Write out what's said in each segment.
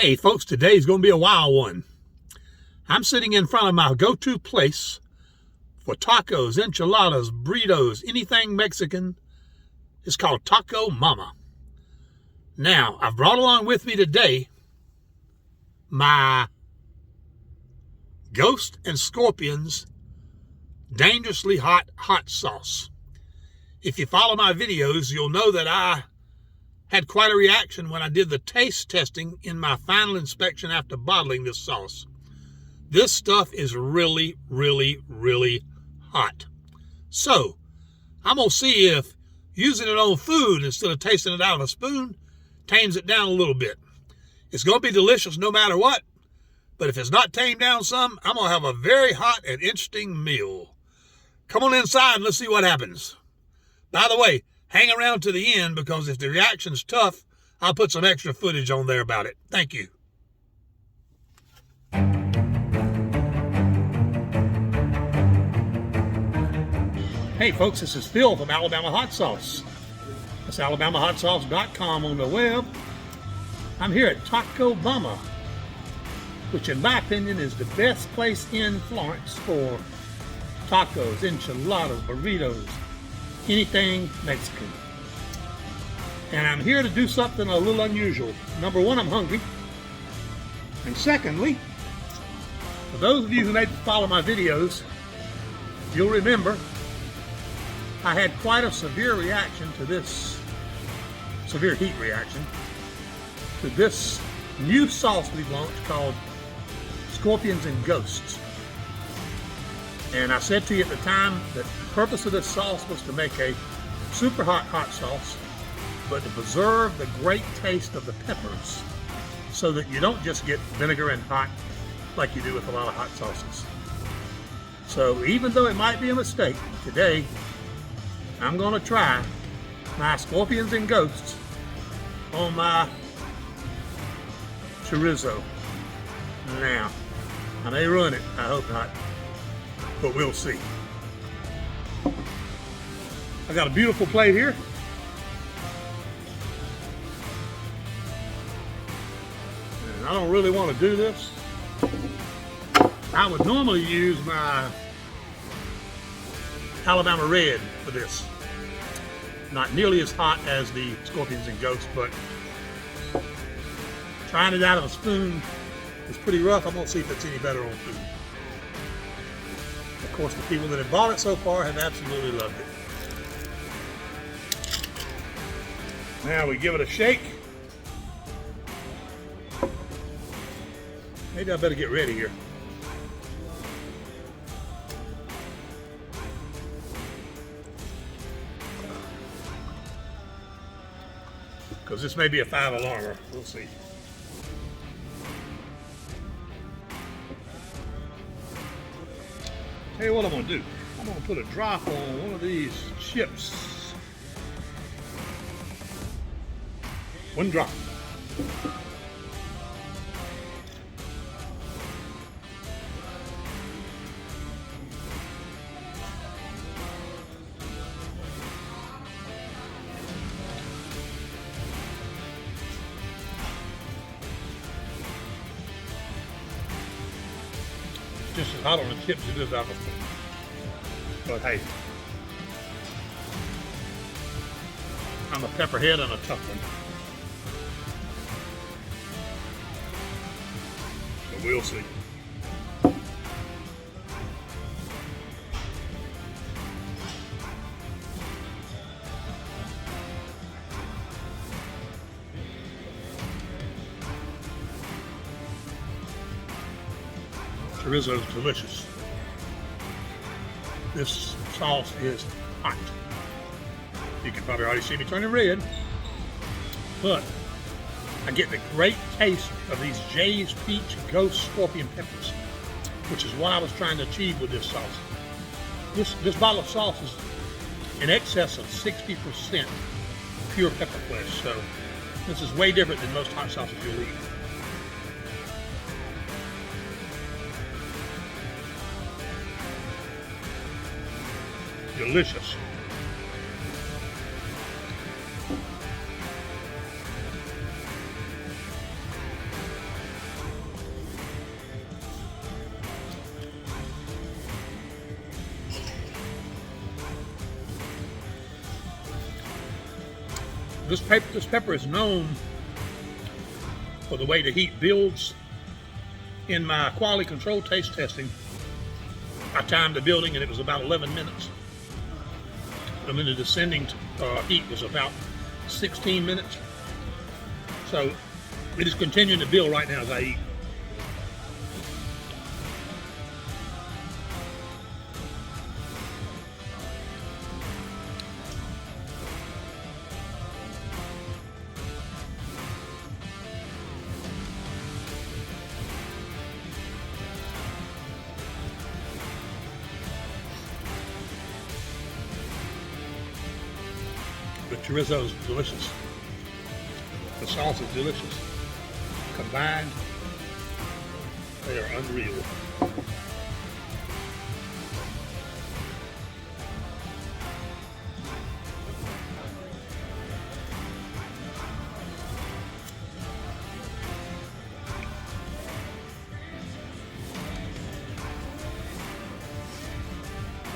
Hey folks, today's going to be a wild one. I'm sitting in front of my go-to place for tacos, enchiladas, burritos, anything Mexican. It's called Taco Mama. Now, I've brought along with me today my Ghost and Scorpions Dangerously Hot Sauce. If you follow my videos, you'll know that I had quite a reaction when I did the taste testing in my final inspection after bottling this sauce. This stuff is really, really, really hot. So, I'm going to see if using it on food instead of tasting it out of a spoon tames it down a little bit. It's going to be delicious no matter what, but if it's not tamed down some, I'm going to have a very hot and interesting meal. Come on inside and let's see what happens. By the way, hang around to the end because if the reaction's tough, I'll put some extra footage on there about it. Thank you. Hey folks, this is Phil from Alabama Hot Sauce. That's alabamahotsauce.com on the web. I'm here at Taco Mama, which in my opinion is the best place in Florence for tacos, enchiladas, burritos, anything Mexican. And I'm here to do something a little unusual. Number one, I'm hungry. And secondly, for those of you who maybe follow my videos, you'll remember I had quite a severe reaction to this, severe heat reaction, to this new sauce we've launched called Scorpions and Ghosts. And I said to you at the time that the purpose of this sauce was to make a super hot sauce, but to preserve the great taste of the peppers so that you don't just get vinegar and hot like you do with a lot of hot sauces. So even though it might be a mistake, today I'm going to try my Scorpions and Ghosts on my chorizo. Now, I may ruin it, I hope not, but we'll see. I got a beautiful plate here. And I don't really want to do this. I would normally use my Alabama Red for this. Not nearly as hot as the Scorpions and Ghosts, but trying it out of a spoon is pretty rough. I'm going to see if it's any better on food. Of course, the people that have bought it so far have absolutely loved it. Now we give it a shake. Maybe I better get ready here. Because this may be a 5-alarmer. We'll see. Tell you what I'm going to do. I'm going to put a drop on one of these chips. One drop. Just as hot on the chips as it is out of the spoon. But hey, I'm a pepperhead and a tough one. So we'll see. Chorizo is delicious. This sauce is hot. You can probably already see me turning red, but I get the great taste of these Jay's Peach Ghost Scorpion peppers, which is what I was trying to achieve with this sauce. This bottle of sauce is in excess of 60% pure pepper flesh, so this is way different than most hot sauces you'll eat. Delicious. This pepper is known for the way the heat builds. In my quality control taste testing, I timed the building and it was about 11 minutes. And then the descending heat was about 16 minutes. So it is continuing to build right now as I eat. The chorizo is delicious. The sauce is delicious. Combined, they are unreal.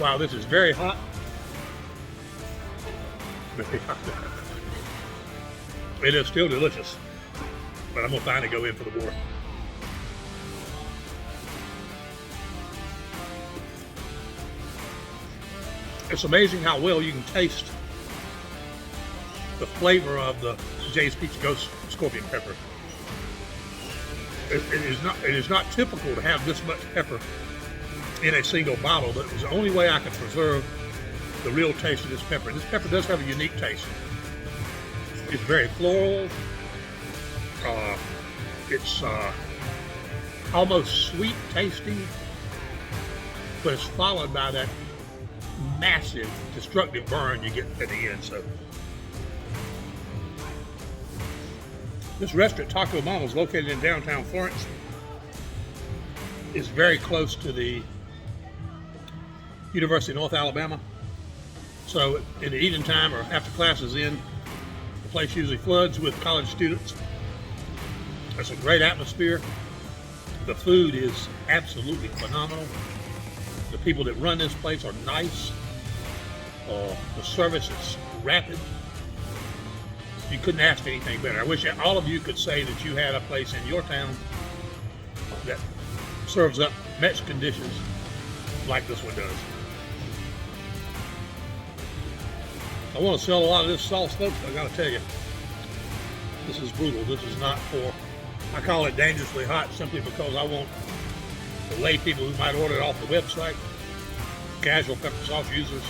Wow, this is very hot. It is still delicious, but I'm gonna finally go in for the more. It's amazing how well you can taste the flavor of the Jay's Peach Ghost Scorpion pepper. It is not typical to have this much pepper in a single bottle, but it was the only way I could preserve the real taste of this pepper. This pepper does have a unique taste. It's very floral. It's almost sweet tasting, but it's followed by that massive destructive burn you get at the end. So this restaurant, Taco Mama, is located in downtown Florence. It's very close to the University of North Alabama. So in the eating time or after class is in, the place usually floods with college students. It's a great atmosphere. The food is absolutely phenomenal. The people that run this place are nice. The service is rapid. You couldn't ask for anything better. I wish all of you could say that you had a place in your town that serves up Mexican dishes like this one does. I want to sell a lot of this sauce, folks, but I gotta tell you, this is brutal. This is not for, I call it dangerously hot simply because I want the lay people who might order it off the website, casual pepper sauce users,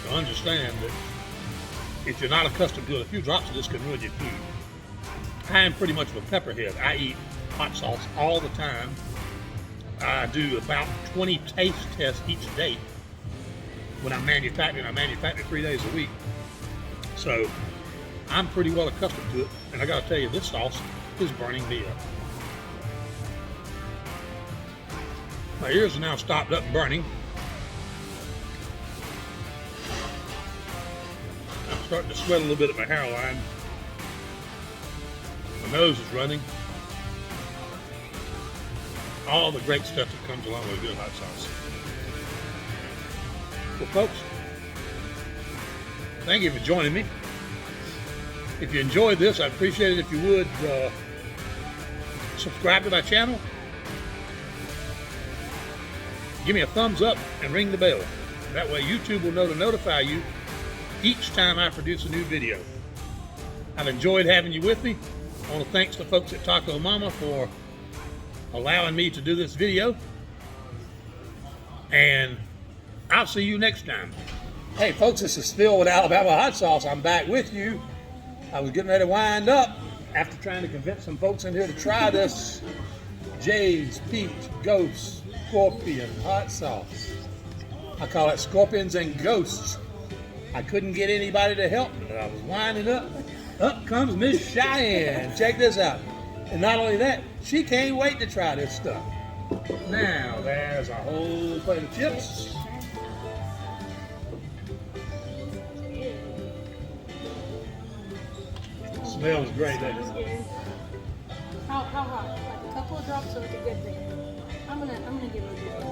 to understand that if you're not accustomed to it, a few drops of this can ruin your food. I am pretty much of a pepperhead. I eat hot sauce all the time. I do about 20 taste tests each day. When I'm manufacturing, I manufacture 3 days a week. So I'm pretty well accustomed to it. And I gotta tell you, this sauce is burning me up. My ears are now stopped up and burning. I'm starting to sweat a little bit at my hairline. My nose is running. All the great stuff that comes along with a good hot sauce. Well, folks, thank you for joining me. If you enjoyed this, I'd appreciate it if you would subscribe to my channel. Give me a thumbs up and ring the bell. That way YouTube will know to notify you each time I produce a new video. I've enjoyed having you with me. I want to thank the folks at Taco Mama for allowing me to do this video. And I'll see you next time. Hey folks, this is Phil with Alabama Hot Sauce. I'm back with you. I was getting ready to wind up after trying to convince some folks in here to try this Jay's Peach Ghost Scorpion Hot Sauce. I call it Scorpions and Ghosts. I couldn't get anybody to help me. I was winding up. Up comes Miss Cheyanne. Check this out. And not only that, she can't wait to try this stuff. Now, there's a whole plate of chips. Smells great, doesn't it? How hot? Like a couple of drops or like a good thing? I'm gonna give her a good go.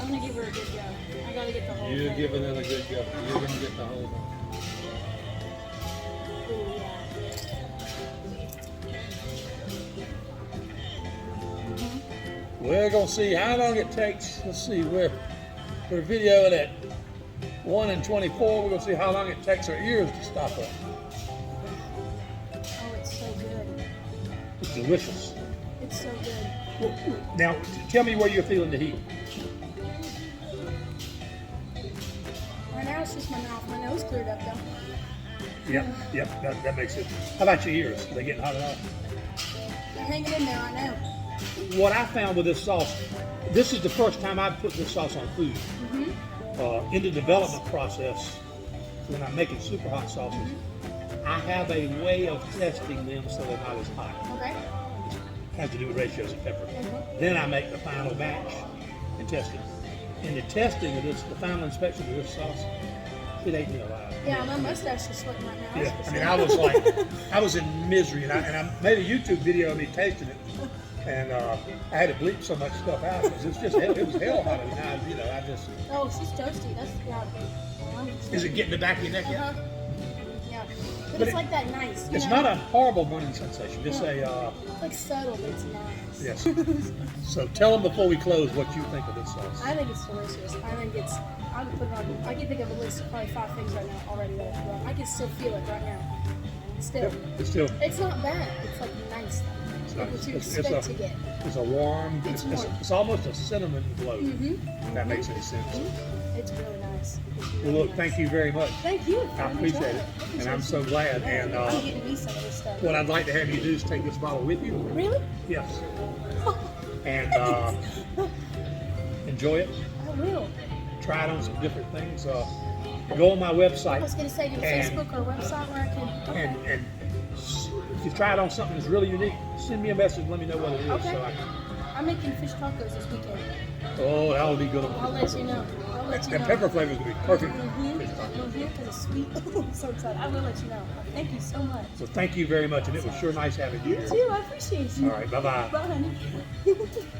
I'm gonna give her a good go. I gotta get the whole thing. You're giving it a good go. You're gonna get the whole thing. We're gonna see how long it takes. Let's see, we're videoing at 1 and 24. We're gonna see how long it takes our ears to stop up. Oh, it's so good. It's delicious. It's so good. Now, tell me where you're feeling the heat. Right now it's just my mouth. My nose cleared up though. Yep, that makes it. How about your ears? Are they getting hot enough? They're hanging in there right now. What I found with this sauce, this is the first time I've put this sauce on food. In the development process, when I'm making super hot sauces, I have a way of testing them so they're not as hot. Okay. Has to do with ratios of pepper. Then I make the final batch and test it. In the testing of this, the final inspection of this sauce, it ate me alive. Yeah, my mustache is sweating right now. Yeah, I mean, I was like, I was in misery, and I made a YouTube video of me tasting it, and I had to bleep so much stuff out because it's just it was hell hot. I mean, I just. Oh, she's toasty. That's Is it getting the back of your neck yet? Yeah, but it's like that nice. It's not a horrible burning sensation. It's It's like subtle, but it's nice. Yes. So tell them before we close what you think of this sauce. I think it's delicious. I think it's. I would put it on. I can think of a list of probably 5 things right now already that I love. I can still feel it right now. Still. It's still. It's not bad. It's like nice. Like what you expect to get. It's a warm. It's almost a cinnamon glow. If that makes any sense. It's really nice. It's really Well, look, nice. thank you very much. Thank you. I appreciate it, and I'm so glad. And I'm getting me some of this stuff. what I'd like to have you do is take this bottle with you. Really? Yes. And enjoy it. I will. Try it on some different things. Go on my website. I was going to say, do Facebook or website where I can. Okay. And if you try it on something that's really unique, send me a message. Let me know what it is. Okay. So I'm making fish tacos this weekend. oh, that would be good. I'll let you know. The pepper flavor is going to be perfect. Because it's sweet. I'm so excited. I will let you know. Thank you so much. So thank you very much, and it was sure nice having you You here. too. I appreciate you. All right, bye-bye. Bye.